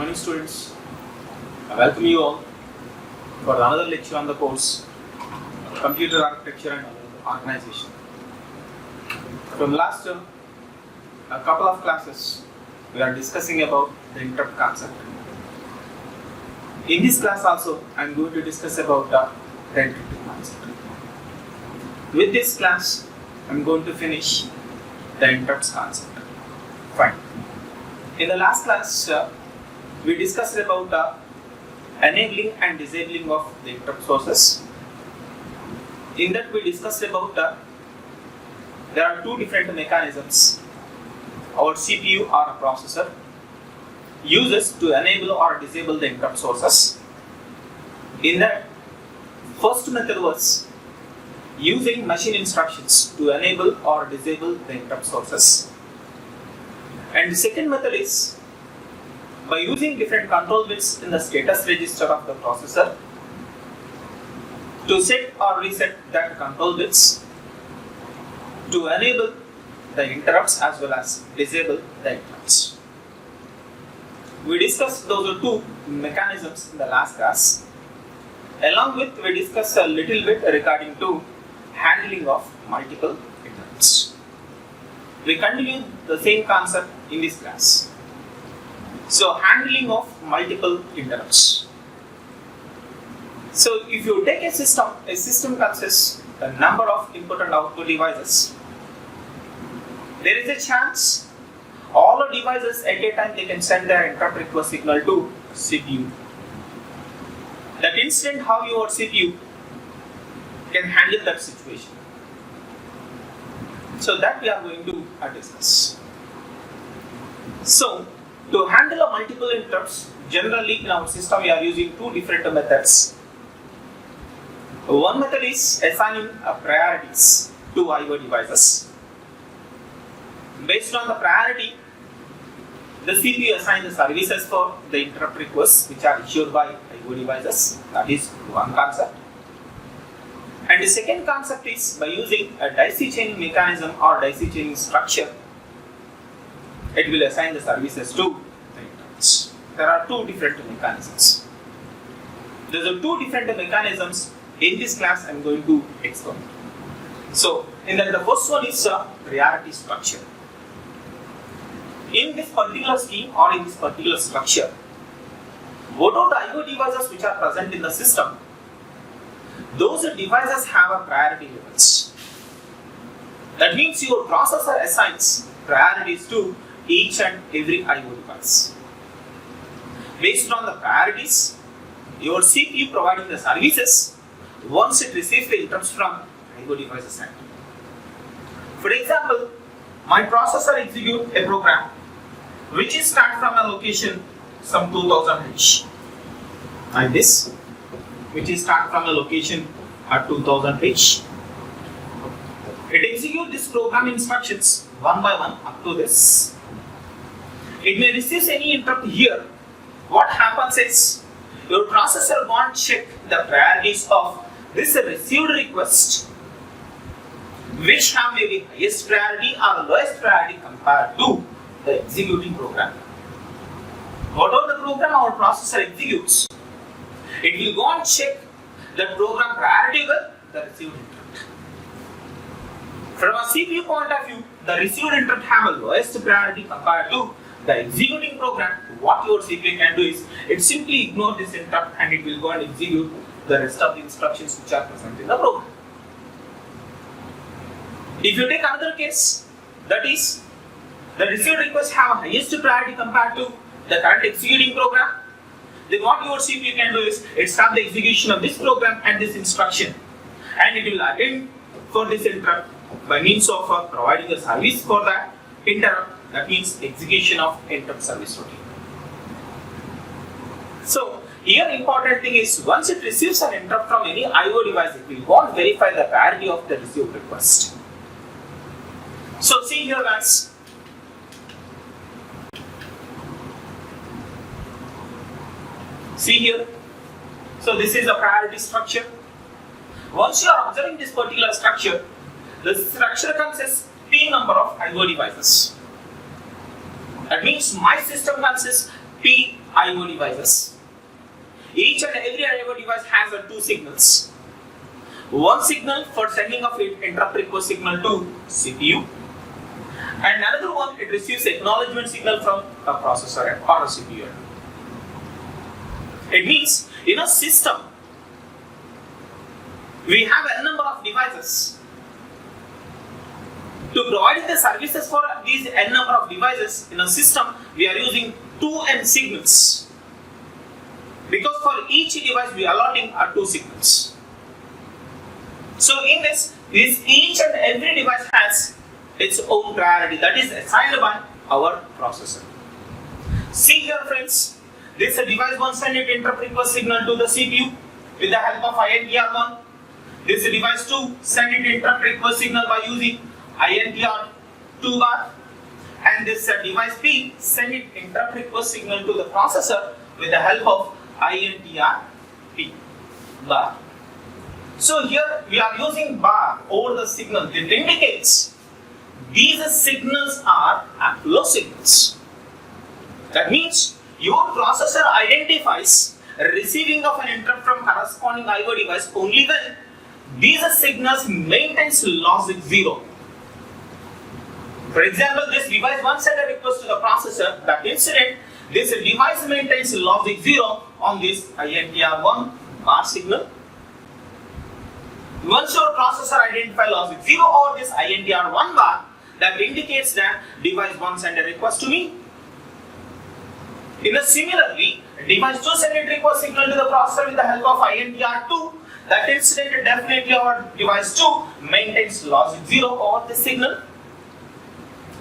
morning, students. I welcome you all for another lecture on the course Computer Architecture and Organization. From last term, a couple of classes we are discussing about the interrupt concept. In this class also, I am going to discuss about the interrupt concept. With this class, I am going to finish the interrupts concept. Fine. In the last class, we discussed about the enabling and disabling of the interrupt sources. In that, we discussed about there are two different mechanisms our CPU or a processor uses to enable or disable the interrupt sources. In that, first method was using machine instructions to enable or disable the interrupt sources. And the second method is by using different control bits in the status register of the processor to set or reset that control bits to enable the interrupts as well as disable the interrupts. We discussed those two mechanisms in the last class. Along with, we discussed a little bit regarding to handling of multiple interrupts. We continue the same concept in this class. So, handling of multiple interrupts. So, if you take a system consists a number of input and output devices. There is a chance all the devices at a time they can send their interrupt request signal to CPU. That instant how your CPU can handle that situation. So that we are going to discuss. So to handle a multiple interrupts, generally in our system we are using two different methods. One method is assigning priorities to I/O devices. Based on the priority, the CPU assigns the services for the interrupt requests which are issued by I/O devices. That is one concept. And the second concept is by using a daisy chaining mechanism or daisy chaining structure, it will assign the services to the interrupts. There are two different mechanisms. There are two different mechanisms. In this class, I am going to explain. So, in that the first one is a priority structure. In this particular scheme or in this particular structure, whatever the I/O devices which are present in the system, those devices have a priority levels. That means your processor assigns priorities to each and every I/O device. Based on the priorities, your CPU providing the services once it receives the interrupts from I/O devices. For example, my processor executes a program which is start from a location some 2000 H, like this, which is start from a location at 2000 H. It executes this program instructions one by one up to this. It may receive any interrupt here. What happens is your processor won't check the priorities of this received request, which have maybe highest priority or lowest priority compared to the executing program. Whatever the program our processor executes, it will go and check the program priority with the received interrupt. From a CPU point of view, the received interrupt have a lowest priority compared to the executing program. What your CPU can do is, it simply ignore this interrupt and it will go and execute the rest of the instructions which are present in the program. If you take another case, that is, the received requests have a highest priority compared to the current executing program, then what your CPU can do is, it start the execution of this program and this instruction, and it will attend for this interrupt by means of providing a service for that interrupt. That means execution of interrupt service routine. So here important thing is, once it receives an interrupt from any I/O device, it will go and verify the priority of the received request. So see here guys. See here. So this is a priority structure. Once you are observing this particular structure, the structure consists P number of I/O devices. That means my system consists P IO devices. Each and every IO device has two signals. One signal for sending of interrupt request signal to CPU, and another one it receives acknowledgement signal from a processor or a CPU. It means in a system we have a number of devices. To provide the services for these n number of devices in a system, we are using 2n signals. Because for each device we are allotting 2 signals. So in this each and every device has its own priority that is assigned by our processor. See here friends, this device 1 send it interrupt request signal to the CPU with the help of INTR1. This device 2 send it interrupt request signal by using INTR2 bar, and this device P send it interrupt request signal to the processor with the help of INTR-P bar. So here we are using bar over the signal. It indicates these signals are low signals. That means your processor identifies receiving of an interrupt from corresponding IO device only when these signals maintains logic 0. For example, this device 1 send a request to the processor. That incident, this device maintains logic 0 on this INTR1 bar signal. Once your processor identifies logic 0 or this INTR1 bar, that indicates that device 1 send a request to me. Similarly, device 2 send a request signal to the processor with the help of INTR2. That incident, definitely our device 2 maintains logic 0 over the signal.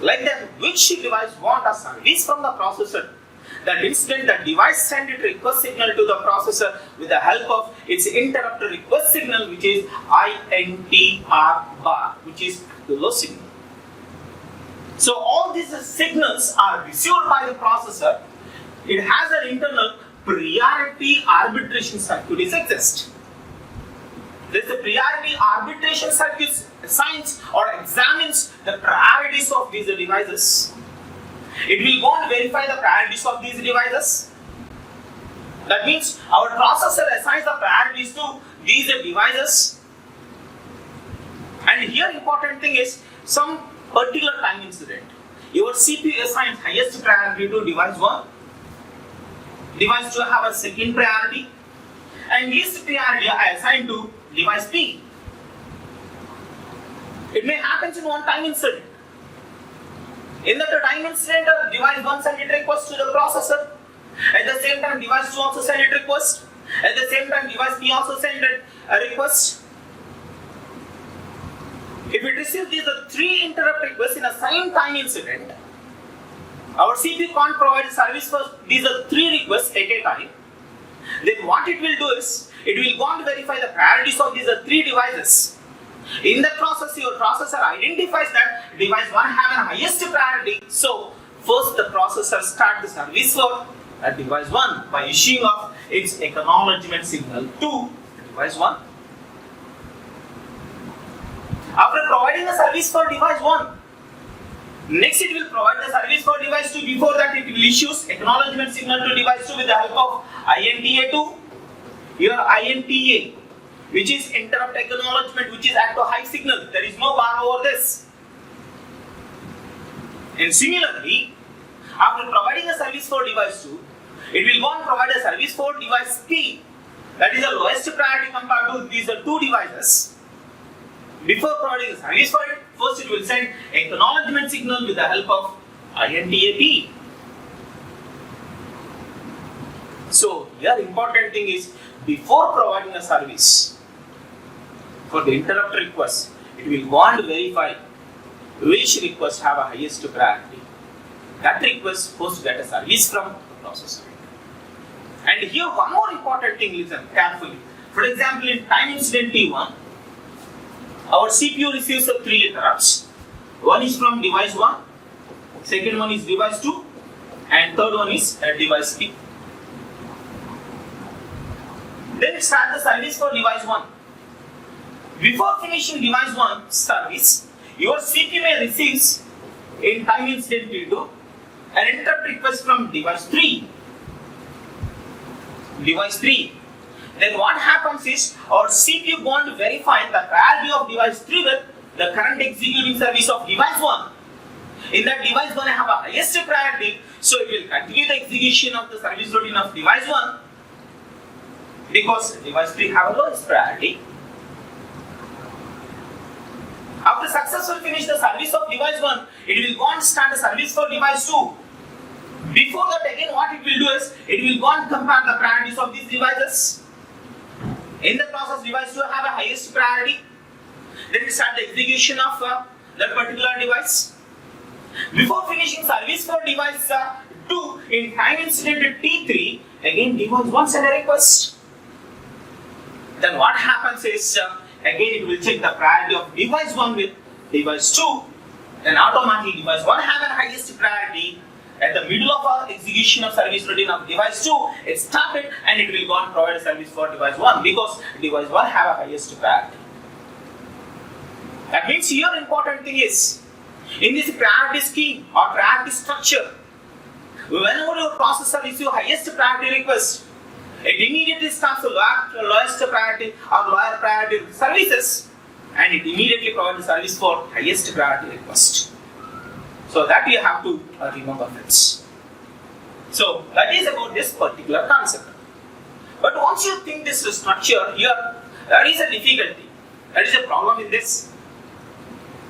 Like that, which device want a service from the processor? That incident, the device send it request signal to the processor with the help of its interrupt request signal, which is INTR bar, which is the low signal. So all these signals are received by the processor. It has an internal priority arbitration circuit exists. This priority arbitration circuit assigns or examines the priorities of these devices. It will go and verify the priorities of these devices. That means our processor assigns the priorities to these devices. And here important thing is some particular time incident. Your CPU assigns highest priority to device 1. Device 2 have a second priority. And least priority I assign to device P. It may happen in one time incident. In that time incident, device 1 send it request to the processor. At the same time, device 2 also send it request. At the same time, device P also send a request. If it receives these 3 interrupt requests in a same time incident, our CPU can't provide service for these 3 requests at a time. Then what it will do is, it will go and verify the priorities of these 3 devices. In that process, your processor identifies that device 1 have an highest priority. So, first the processor start the service for device 1 by issuing of its acknowledgement signal to device 1. After providing the service for device 1, next it will provide the service for device 2. Before that, it will issue acknowledgement signal to device 2 with the help of INTA2. Your INTA, which is interrupt acknowledgement, which is at a high signal. There is no bar over this. And similarly, after providing a service for device 2, it will go and provide a service for device P. That is the lowest priority compared to these 2 devices. Before providing a service for it, first it will send acknowledgement signal with the help of INTA-P. So, here important thing is, before providing a service for the interrupt request, it will go and verify which request have a highest priority. That request first get a service from the processor. And here one more important thing, listen carefully. For example, in time incident T1, our CPU receives 3 interrupts. One is from device 1, second one is device 2, and third one is device P. Then it starts the service for device 1. Before finishing device 1 service, your CPU may receive in time incident T2 an interrupt request from device 3. device 3. Then what happens is our CPU going to verify the priority of device 3 with the current executing service of device 1. In that device going to have a highest priority, so it will continue the execution of the service routine of device 1 because device 3 have a lowest priority. After successfully finish the service of device 1, it will go and start the service for device 2. Before that, again what it will do is, it will go and compare the priorities of these devices. In the process, device 2 have a highest priority. Then we start the execution of that particular device. Before finishing service for device 2, in time incident T3, again device 1 send a request. Then what happens is, again it will check the priority of device 1 with device 2. Then automatically device 1 have a highest priority. At the middle of execution of service routine of device 2, it started and it will go and provide a service for device 1 because device 1 have a highest priority. That means here important thing is, in this priority scheme or priority structure, whenever your processor receives highest priority request, it immediately starts the lowest priority or lower priority services and it immediately provides the service for highest priority request. So that you have to remember, friends. So that is about this particular concept. But once you think this structure here, there is a difficulty. There is a problem in this.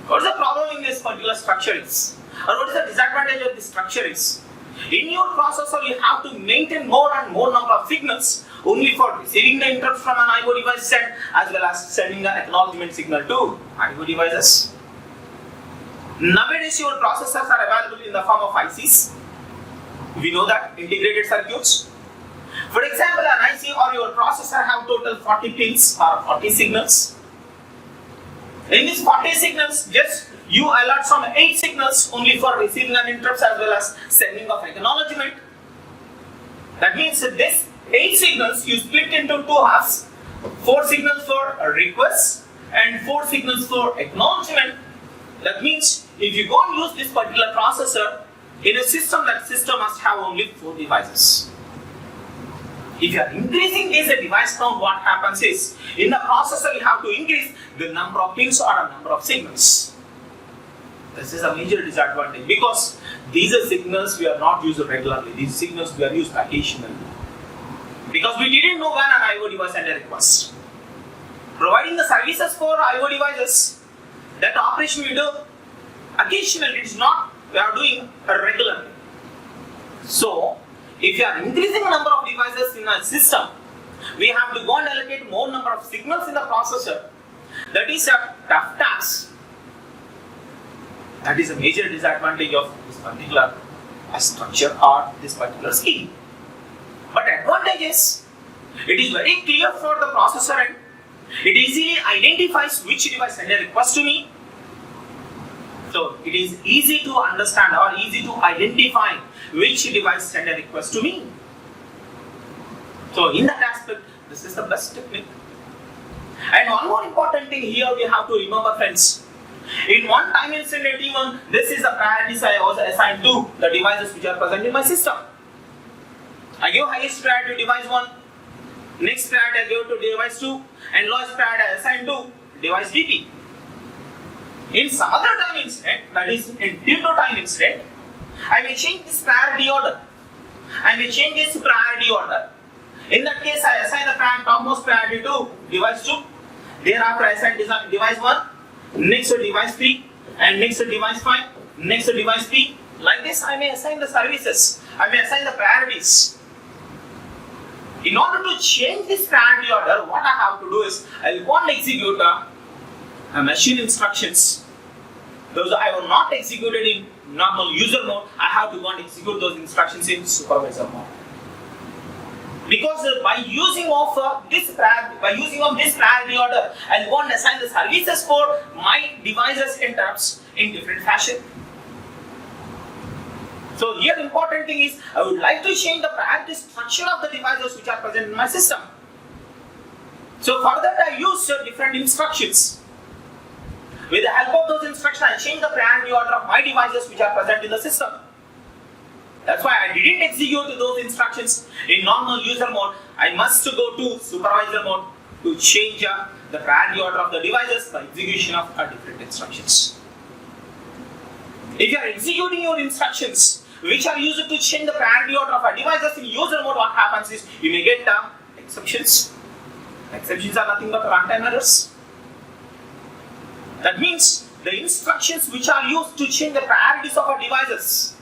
What is the problem in this particular structure is? Or what is the disadvantage of this structure is? In your processor, you have to maintain more and more number of signals only for receiving the interrupt from an IO device set as well as sending the acknowledgement signal to IO devices. Nowadays, your processors are available in the form of ICs. We know that, integrated circuits. For example, an IC or your processor have total 40 pins or 40 signals. In these 40 signals, just you allot some 8 signals only for receiving an interrupt as well as sending of acknowledgement. That means that this 8 signals you split into 2 halves, 4 signals for requests and 4 signals for acknowledgement. That means if you go and use this particular processor in a system, that system must have only 4 devices. If you are increasing this device count, what happens is, in the processor you have to increase the number of pins or a number of signals. This is a major disadvantage because these are signals we are not used regularly. These signals we are used occasionally. Because we didn't know when an IO device sent a request. Providing the services for IO devices, that operation we do occasionally, it is not we are doing regularly. So, if you are increasing the number of devices in a system, we have to go and allocate more number of signals in the processor. That is a tough task. That is a major disadvantage of this particular structure or this particular scheme. But advantage is, it is very clear for the processor and it easily identifies which device send a request to me. So it is easy to understand or easy to identify which device send a request to me. So in that aspect, this is the best technique. And one more important thing here we have to remember, friends. In one time instant T1, this is the priorities I was assigned to the devices which are present in my system. I give highest priority to device 1, next priority I give to device 2, and lowest priority I assign to device DP. In some other time instant, that is in T2 time instant, I may change this priority order. I may change this priority order. In that case, I assign the topmost priority to device 2. Thereafter, I assign device 1, next to device 3, and next to device 5, next to device 3. Like this, I may assign the services. I may assign the priorities. In order to change this priority order, what I have to do is, I will go and execute a machine instructions. Those I will not execute it in normal user mode. I have to go and execute those instructions in supervisor mode. Because by using of this priority order, I will go and assign the services for my devices interrupts in different fashion. So here important thing is, I would like to change the priority structure of the devices which are present in my system. So for that I use different instructions. With the help of those instructions, I change the priority order of my devices which are present in the system. That's why I didn't execute those instructions in normal user mode. I must go to supervisor mode to change the priority order of the devices by execution of different instructions. If you are executing your instructions which are used to change the priority order of our devices in user mode, what happens is you may get exceptions. Exceptions are nothing but runtime errors. That means the instructions which are used to change the priorities of our devices,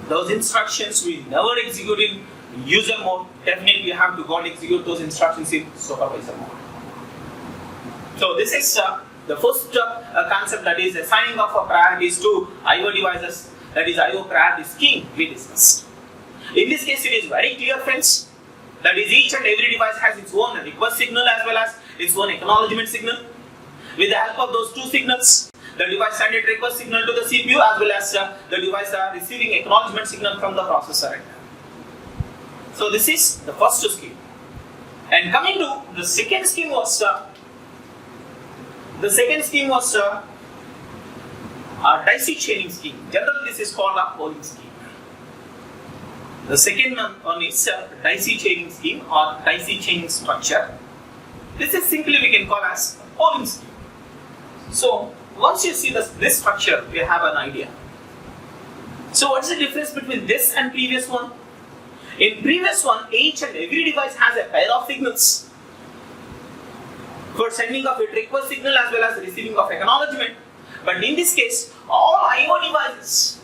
those instructions we never execute in user mode. Definitely you have to go and execute those instructions in supervisor mode. So this is the first concept, that is assigning of priorities to I/O devices, that is I/O priority scheme we discussed. In this case it is very clear, friends, that is each and every device has its own request signal as well as its own acknowledgement signal. With the help of those two signals, the device sends a request signal to the CPU as well as the device receiving acknowledgement signal from the processor. So this is the first scheme. And coming to the second scheme was a daisy chaining scheme. Generally this is called a polling scheme. The second one is a daisy chaining scheme or daisy chaining structure. This is simply we can call as a polling scheme. So once you see this structure, we have an idea. So what is the difference between this and previous one? In previous one, each and every device has a pair of signals for sending of a request signal as well as receiving of acknowledgement. But in this case, all I/O devices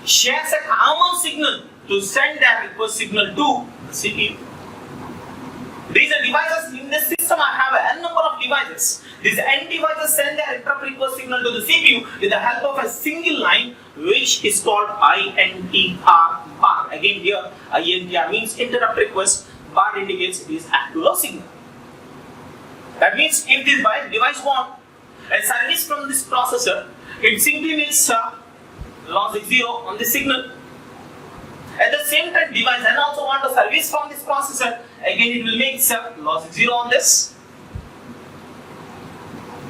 shares a common signal to send their request signal to the CPU. These are devices in this system. I have a n number of devices. These n devices send their interrupt request signal to the CPU with the help of a single line, which is called INTR bar. Again here, INTR means interrupt request, bar indicates it is a low signal. That means if this device wants a service from this processor, it simply means logic 0 on the signal. At the same time, device and also want a service from this processor, again it will make logic 0 on this.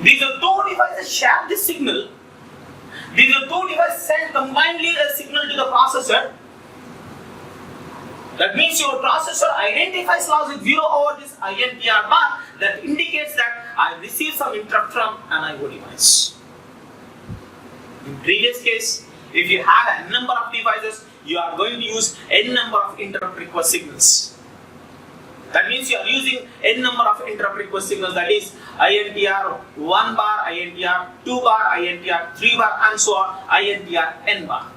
These are two devices share this signal. These are two devices send combinedly a signal to the processor. That means your processor identifies logic 0 over this INTR bar that indicates that I received some interrupt from an I/O device. In previous case, if you have a number of devices, you are going to use n number of interrupt request signals. That means you are using n number of interrupt request signals, that is INTR 1 bar, INTR 2 bar, INTR 3 bar, and so on, INTR n bar.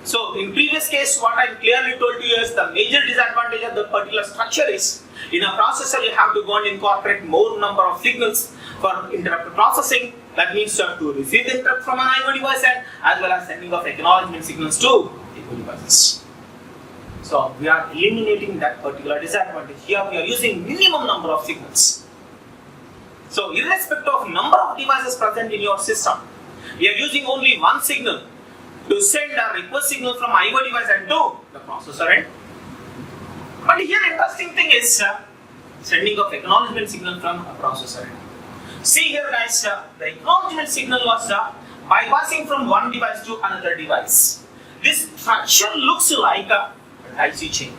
So in previous case, what I clearly told you is the major disadvantage of the particular structure is, in a processor you have to go and incorporate more number of signals for interrupt processing. That means you have to receive the interrupt from an I/O device and as well as sending of acknowledgement signals to I/O devices. So we are eliminating that particular disadvantage. Here we are using minimum number of signals. So irrespective of number of devices present in your system, we are using only one signal to send a request signal from I/O device and to the processor end. But here interesting thing is sending of acknowledgement signal from a processor end. See here guys, the acknowledgement signal was bypassing from one device to another device. This structure looks like a daisy chain.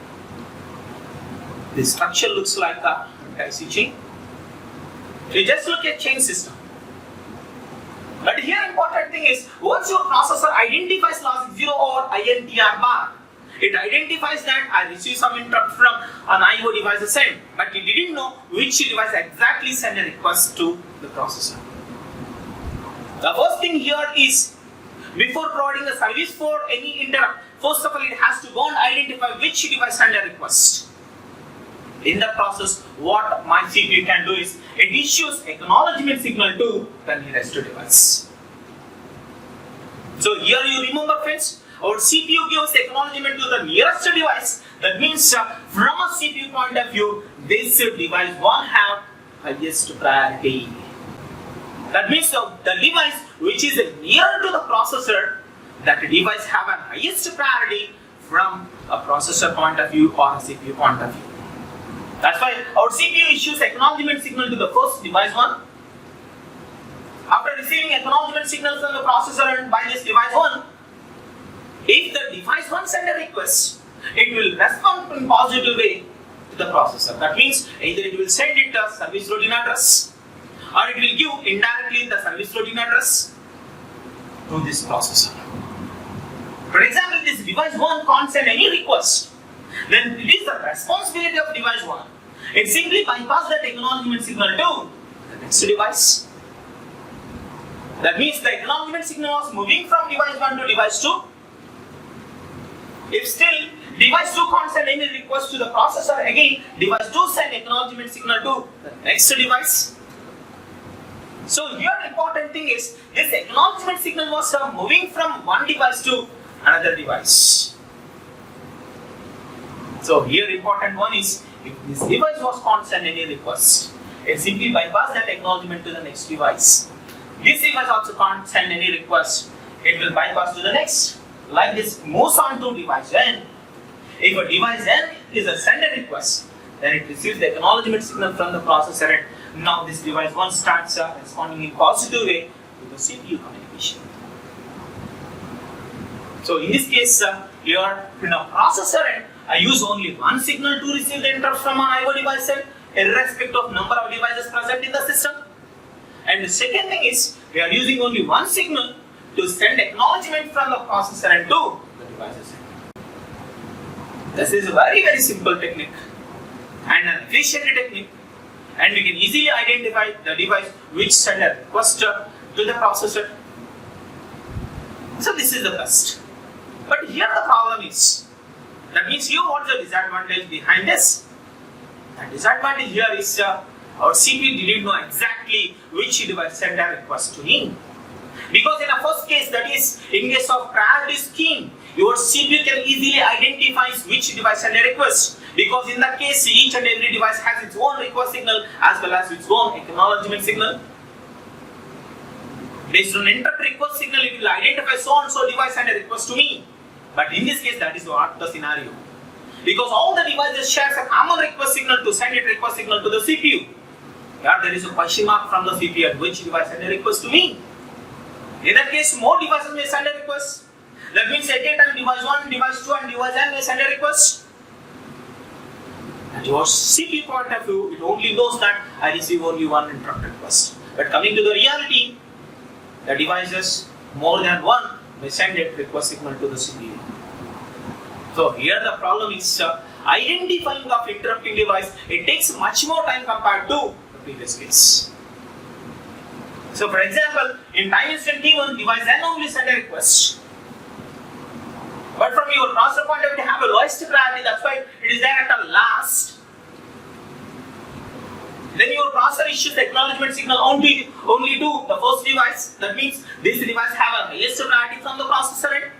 This structure looks like a daisy chain. You just look at chain system. But here important thing is, once your processor identifies logic 0 or INTR bar, it identifies that I received some interrupt from an I/O device sent, but it didn't know which device exactly sent a request to the processor. The first thing here is, before providing a service for any interrupt, first of all it has to go and identify which device sent a request. In the process, what my CPU can do is, it issues acknowledgement signal to the nearest device. So here you remember friends, our CPU gives acknowledgement to the nearest device. That means from a CPU point of view, this device won't have highest priority. That means the device which is nearer to the processor, that device have a highest priority from a processor point of view or a CPU point of view. That's why our CPU issues acknowledgement signal to the first device 1. After receiving acknowledgement signal from the processor and by this device 1, If the device 1 send a request, it will respond in positive way to the processor. That means either it will send it a service routine address, or it will give indirectly the service routine address to this processor. For example, this device 1 can't send any request, then it is the responsibility of device 1. It simply bypasses that acknowledgement signal to the next device. That means the acknowledgement signal was moving from device 1 to device 2. If still device 2 can't send any request to the processor, again device 2 send acknowledgement signal to the next device. So here important thing is this acknowledgement signal was moving from one device to another device. So here important one is if this device was can't send any request, it simply bypass that acknowledgement to the next device. This device also can't send any request, it will bypass to the next. Like this moves on to device N. If a device N is a sender request, then it receives the acknowledgement signal from the processor, and now this device 1 starts responding in positive way to the CPU communication. So in this case, here in a processor end, I use only one signal to receive the interrupt from an IO device end, irrespective of number of devices present in the system. And the second thing is, we are using only one signal to send acknowledgement from the processor end to the devices end. This is a very simple technique and an efficient technique, and we can easily identify the device which send a request to the processor. So this is the best. But here the problem is, that means here what's the disadvantage behind this? The disadvantage here is our CPU didn't know exactly which device sent a request to him. Because in the first case, that is in case of priority scheme, your CPU can easily identify which device sent a request. Because in that case, each and every device has its own request signal as well as its own acknowledgement signal. Based on interrupt request signal, it will identify so and so device sent a request to me. But in this case, that is not the scenario. Because all the devices share a common request signal to send a request signal to the CPU. Here there is a question mark from the CPU at which device send a request to me. In that case, more devices may send a request. That means at a time device 1, device 2 and device N may send a request. At your CPU point of view, it only knows that I receive only one interrupt request. But coming to the reality, the devices more than one may send a request signal to the CPU. So here the problem is identifying of interrupting device. It takes much more time compared to the previous case. So for example, in time instant T1, device N only send a request. But from your processor point of view, you have a lowest priority, that's why it is there at the last. Then your processor issues the acknowledgement signal only to the first device. That means this device have a highest priority from the processor end.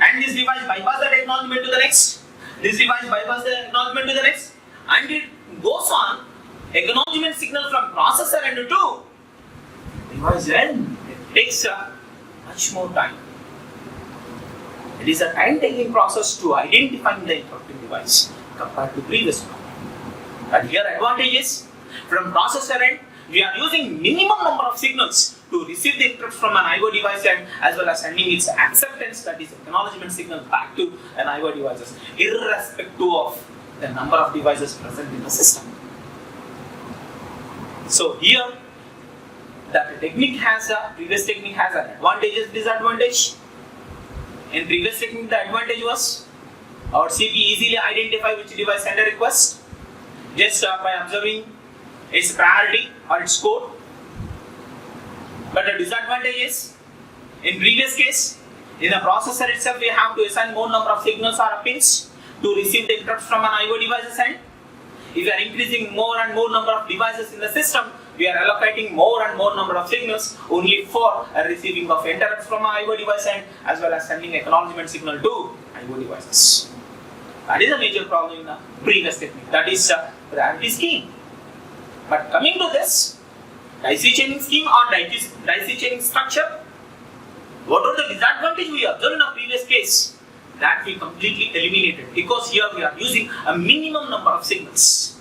And this device bypass that acknowledgement to the next. This device bypass the acknowledgement to the next. And it goes on acknowledgement signal from processor end to device end. It takes much more time. It is a time-taking process to identify the interrupting device compared to previous one. But here advantage is, from processor end, we are using minimum number of signals to receive the interrupt from an IO device end as well as sending its acceptance, that is acknowledgement signal, back to an IO devices, irrespective of the number of devices present in the system. So here, that technique has previous technique has an advantage and disadvantage. In previous technique, the advantage was our CPU easily identify which device send a request just by observing its priority or its code. But the disadvantage is, in previous case, in the processor itself, we have to assign more number of signals or pins to receive the interrupts from an IO device's end. If we are increasing more and more number of devices in the system, we are allocating more and more number of signals only for receiving of interrupts from an IO device end as well as sending acknowledgement signal to IO devices. That is a major problem in the previous technique. That is priority scheme. But coming to this daisy chaining scheme or daisy chaining structure, what are the disadvantages we observed in the previous case? That we completely eliminated, because here we are using a minimum number of signals.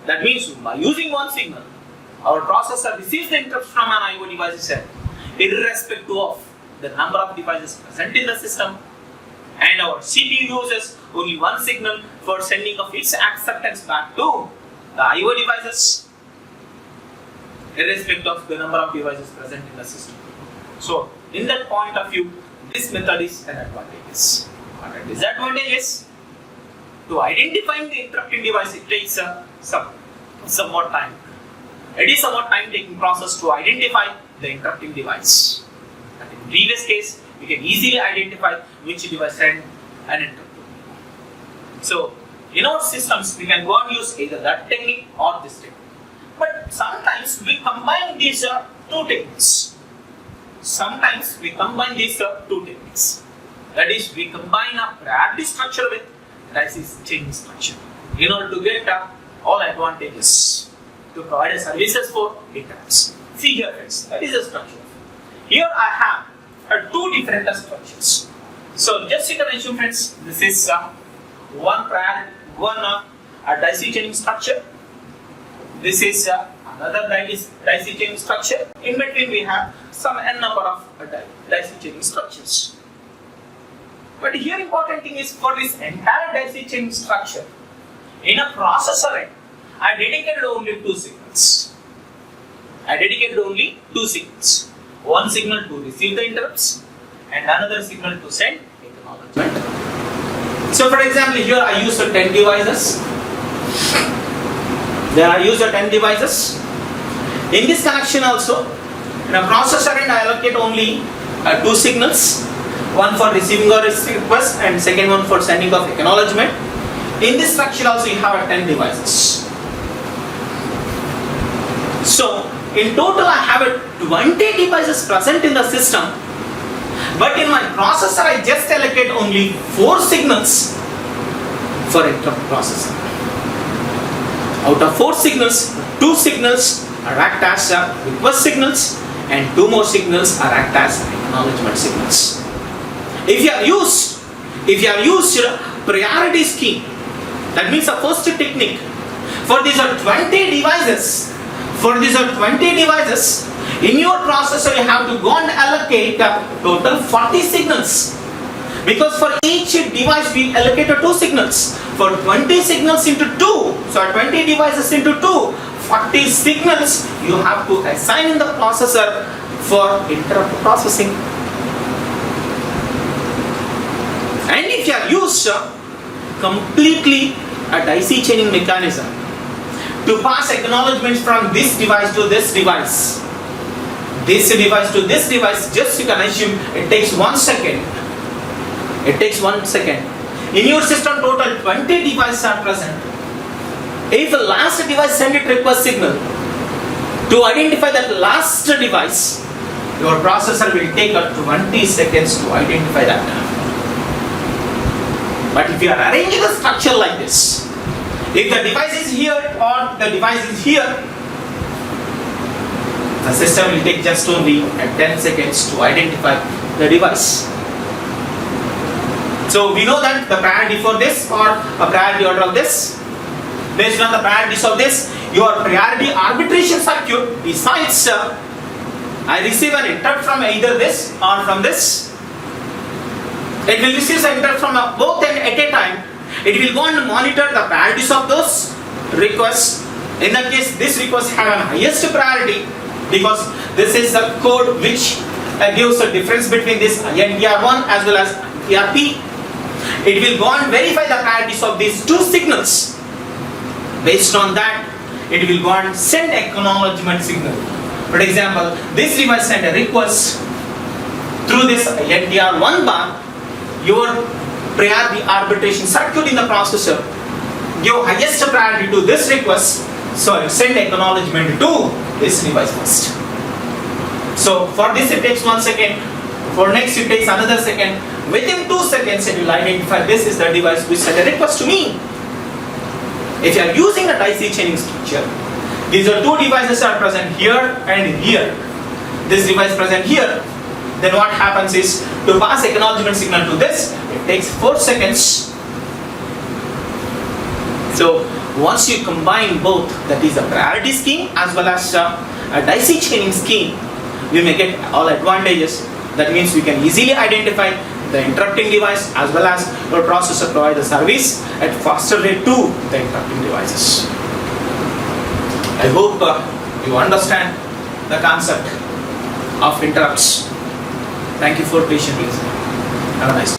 That means by using one signal, our processor receives the interrupts from an IO device itself, irrespective of the number of devices present in the system, and our CPU uses only one signal for sending of its acceptance back to the I/O devices, irrespective of the number of devices present in the system. So, in that point of view, this method is an advantage. But a disadvantage is, to identify the interrupting device, it takes some more time. It is a somewhat time-taking process to identify the interrupting device. But in the previous case, we can easily identify which device sent an interrupt. So, in our systems, we can go and use either that technique or this technique. But sometimes we combine these two techniques. Sometimes we combine these two techniques. That is, we combine a priority structure with crisis chaining structure in order to get all advantages to provide services for interrupts. See here, friends, that is the structure. Here I have two different structures. So just you can assume, friends, this is one DIC chaining structure. This is another DIC chaining structure. In between we have some n number of DIC chaining structures. But here important thing is, for this entire DIC chaining structure, in a processor, I dedicated only two signals. One signal to receive the interrupts and another signal to send acknowledgement. So for example, here I use 10 devices. There I use 10 devices. In this connection also, in a processor end I allocate only two signals. One for receiving a request and second one for sending of acknowledgement. In this structure also you have 10 devices. So in total I have 20 devices present in the system, but in my processor I just allocate only 4 signals for interrupt processing. Out of 4 signals, 2 signals are act as request signals and 2 more signals are act as acknowledgement signals. If you have used priority scheme, that means the first technique, for these are 20 devices. In your processor you have to go and allocate total 40 signals. Because for each device we allocated 2 signals. For 20 signals into 2, so 20 devices into 2, 40 signals you have to assign in the processor for interrupt processing. And if you have used completely a DIC chaining mechanism to pass acknowledgements from this device to this device, just you can assume it takes 1 second. In your system total 20 devices are present. If the last device sends a request signal, to identify that last device, your processor will take 20 seconds to identify that. But if you are arranging the structure like this, if the device is here or the device is here, the system will take just only 10 seconds to identify the device. So we know that the priority for this or a priority order of this, based on the priorities of this, your priority arbitration circuit decides I receive an interrupt from either this or from this. It will receive an interrupt from both at a time. It will go and monitor the priorities of those requests. In that case, this request have an highest priority because this is the code which gives a difference between this INTR1 as well as INTR-P. It will go and verify the priorities of these 2 signals. Based on that, it will go and send acknowledgement signal. For example, this device send a request through this INTR1 bar. Your priority arbitration circuit in the processor give highest priority to this request, so it send acknowledgement to this device first. So for this it takes 1 second, for next it takes another second. Within 2 seconds it will identify this is the device which sent a request to me. If you are using a DIC chaining structure, these are 2 devices are present here and here. This device present here. Then what happens is, to pass acknowledgement signal to this, it takes 4 seconds. So once you combine both, that is a priority scheme as well as a DIC chaining scheme, you may get all advantages That means we can easily identify the interrupting device as well as our processor provide the service at faster rate to the interrupting devices. I hope you understand the concept of interrupts. Thank you for patiently listening. Have a nice day.